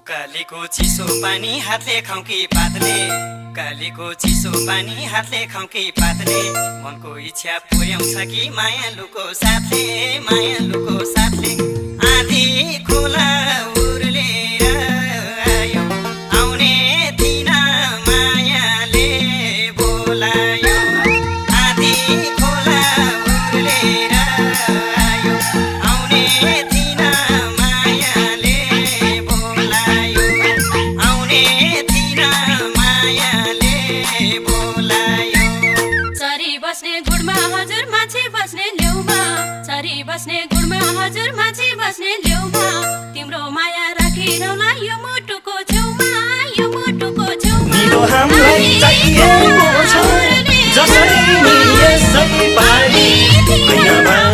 कालीको चिसो पानी हातले खाउकी पातले कालीको चिसो पानी हातले खाउकी पातले मनको इच्छा पुर्याउँछ कि मायालुको साथले आधी खोला उर्लेर आयो आउने दिन मायाले बोलायो आधी खोला उर्लेर आयो आउने दिन मायाले बोलायो आउने दिन मायाले बोलायो चरी बस्ने गुडमा हजुर माछी बस्ने ल्याउमा चरी बस्ने गुडमा हजुर माछी बस्ने ल्याउमा तिम्रो माया राखिरहला यो मुटुको छेउमा निलो हामीलाई चाहिएको छ जसरी नि यसै पारी हैन